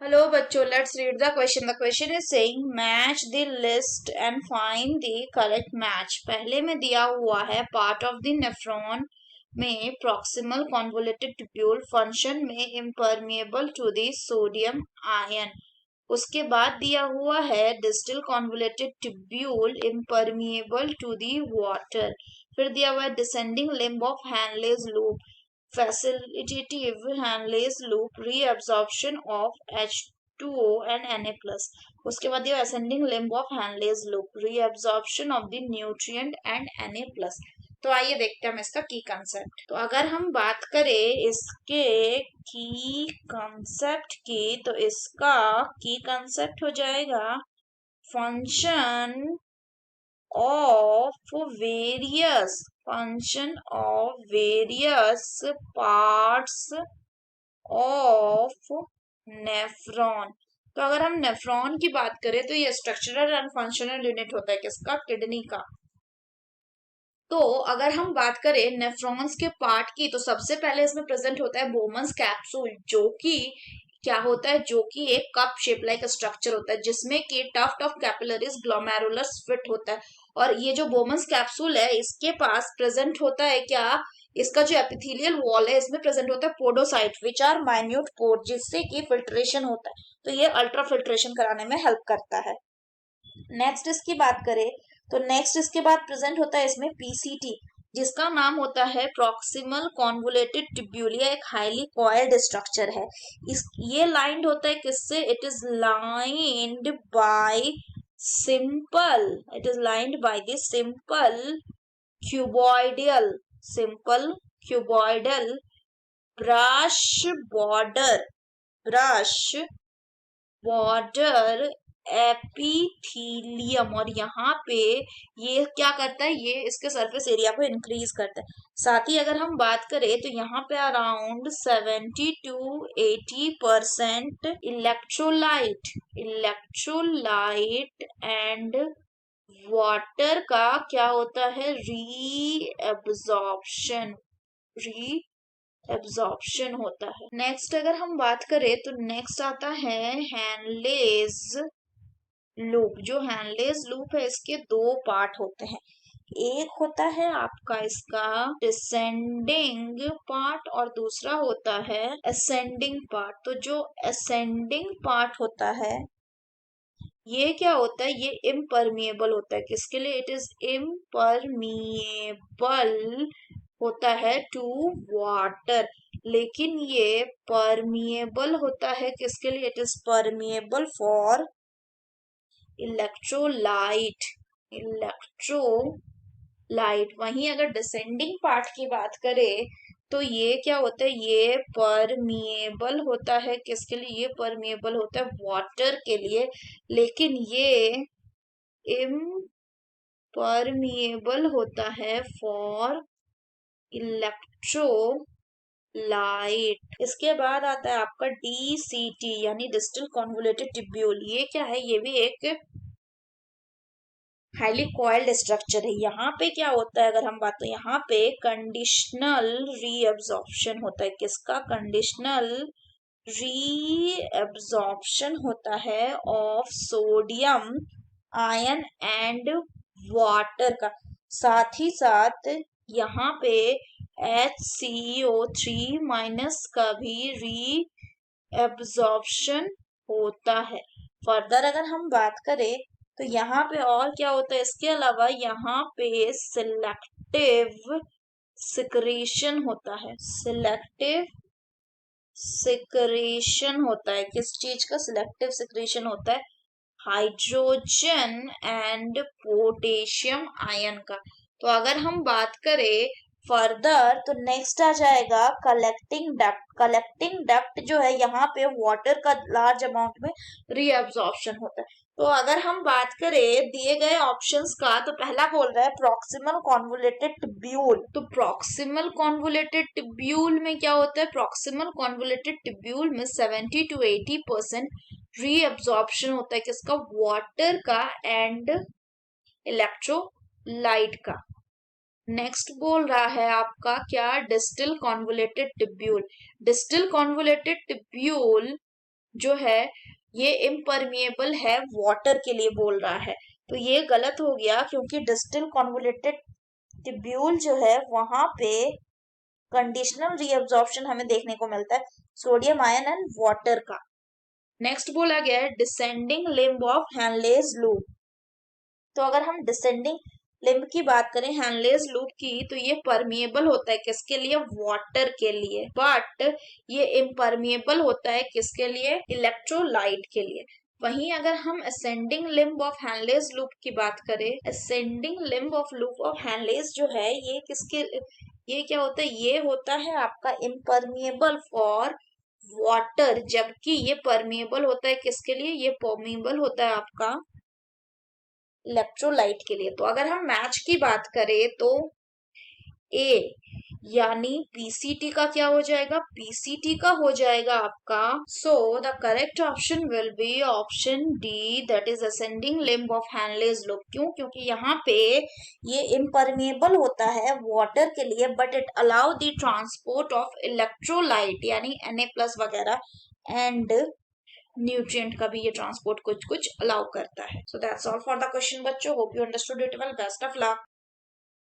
Hello बच्चों, let's read the question. The question is saying match the list and find the correct match. पहले में दिया हुआ है part of the nephron में proximal convoluted tubule function में impermeable to the sodium ion. उसके बाद दिया हुआ है distal convoluted tubule impermeable to the water. फिर दिया हुआ है descending limb of Henle's loop, facilitative Henle's loop, reabsorption of H2O and Na+. उसके बाद ये ascending limb of Henle's loop, reabsorption of the nutrient and Na+. तो आइए देखते हैं हम इसका की कंसेप्ट. तो अगर हम बात करें इसके की कंसेप्ट की, तो इसका की कंसेप्ट हो जाएगा function of various parts of nephron. तो अगर हम नेफ्रॉन की बात करें तो ये स्ट्रक्चरल एंड फंक्शनल यूनिट होता है किसका? किडनी का. तो अगर हम बात करें नेफ्रॉन्स के पार्ट की, तो सबसे पहले इसमें प्रेजेंट होता है बोमन्स कैप्सूल, जो कि क्या होता है? जो कि एक कप शेप लाइक स्ट्रक्चर होता है जिसमें कि tuft of capillaries glomerular fit होता है. और ये जो बोमन्स कैप्सूल है इसके पास प्रेजेंट होता है क्या? इसका जो एपिथेलियल वॉल है इसमें प्रेजेंट होता है पोडोसाइट विच आर माइन्यूट पोर, जिससे कि फिल्ट्रेशन होता है. तो ये अल्ट्रा फिल्ट्रेशन कराने में हेल्प करता है. नेक्स्ट इसकी बात करें तो नेक्स्ट इसके बाद प्रेजेंट होता है इसमें पीसीटी, जिसका नाम होता है प्रॉक्सिमल कॉन्वोलेटेड ट्यूब्यूलिया. एक हाईली कॉइल्ड स्ट्रक्चर है. इस ये लाइंड होता है किससे? It is lined by simple simple cuboidal brush border epithelium. और यहाँ पे ये क्या करता है? ये इसके सरफेस एरिया को इंक्रीज करता है. साथ ही अगर हम बात करें तो यहाँ पे around 70 to 80% electrolyte and water का क्या होता है? री एब्जॉर्प्शन होता है. नेक्स्ट अगर हम बात करें तो नेक्स्ट आता है हैनलेज लूप. जो हैनलेज लूप है इसके दो पार्ट होते हैं. एक होता है आपका इसका डिसेंडिंग पार्ट और दूसरा होता है असेंडिंग पार्ट. तो जो असेंडिंग पार्ट होता है ये क्या होता है? ये इम्परमिएबल होता है. किसके लिए? इट इज इम्परमिएबल होता है टू वाटर. लेकिन ये परमिएबल होता है किसके लिए? It is permeable for electrolyte. वहीं अगर डिसेंडिंग पार्ट की बात करें तो ये क्या होता है? ये परमिएबल होता है किसके लिए? ये परमिएबल होता है वाटर के लिए. लेकिन ये इम्परमिएबल होता है फॉर इलेक्ट्रोलाइट. इसके बाद आता है आपका डीसीटी यानी डिस्टल कॉन्वोलेटेड ट्यूब्यूल. ये क्या है? ये भी एक हाईली कॉइल्ड स्ट्रक्चर है. यहाँ पे क्या होता है? अगर हम बात तो यहाँ पे कंडीशनल रीअब्जॉर्प्शन होता है. किसका? कंडीशनल रीअब्जॉर्प्शन होता है of sodium ion and water का. साथ ही साथ यहाँ पे HCO3- का भी रीअब्जॉर्प्शन होता है. फर्दर अगर हम बात करें तो यहाँ पे और क्या होता है? इसके अलावा यहाँ पे सिलेक्टिव सिक्रेशन होता है. किस चीज का सिलेक्टिव सिक्रेशन होता है? हाइड्रोजन एंड पोटेशियम आयन का. तो अगर हम बात करें फर्दर तो नेक्स्ट आ जाएगा कलेक्टिंग डक्ट जो है यहाँ पे वाटर का लार्ज अमाउंट में रीअब्जॉर्प्शन होता है. तो अगर हम बात करें दिए गए ऑप्शंस का, तो पहला बोल रहा है प्रॉक्सिमल कॉन्वोलेटेड ट्यूब्यूल. तो प्रॉक्सिमल कॉन्वोलेटेड ट्यूब्यूल में क्या होता है? प्रॉक्सिमल कॉन्वोलेटेड ट्यूब्यूल में 70 to 80% रीअब्जॉर्प्शन होता है. किसका? वाटर का एंड इलेक्ट्रोलाइट का. नेक्स्ट बोल रहा है आपका क्या? Distal convoluted tubule. Distal convoluted tubule जो है ये इम्परमिएबल है वाटर के लिए बोल रहा है, तो ये गलत हो गया क्योंकि डिस्टिल कॉन्वोलेटेड ट्यूब्यूल जो है वहां पे कंडीशनल रीअब्जॉर्प्शन हमें देखने को मिलता है सोडियम आयन एंड वाटर का। नेक्स्ट बोला गया है descending limb of Henle's loop. तो अगर हम डिसेंडिंग लिम्ब की बात करें हैनलेज लूप की, तो ये परमिएबल होता है किसके लिए? वाटर के लिए, बट ये इम्परमिएबल होता है किसके लिए? इलेक्ट्रोलाइट के लिए। वहीं अगर हम ascending limb of Henle's loop की बात करें, ascending limb of loop of Henle's जो है ये किसके, ये क्या होता है? ये होता है आपका इम्परमिएबल फॉर वाटर, जबकि ये परमिएबल होता है किसके लिए? ये परमिएबल होता है आपका इलेक्ट्रोलाइट के लिए। तो अगर हम मैच की बात करें तो ए यानी पीसीटी का क्या हो जाएगा? पीसीटी का हो जाएगा आपका। So the correct option will be option D, that is ascending limb of Henle's loop. क्यों? क्योंकि यहाँ पे ये इम्परमेबल होता है वाटर के लिए, but it allow the transport of electrolyte यानी Na+ वगैरह एंड न्यूट्रिएंट का भी ये ट्रांसपोर्ट कुछ कुछ अलाउ करता है। So that's all for the question बच्चों, hope you understood it well, best of luck.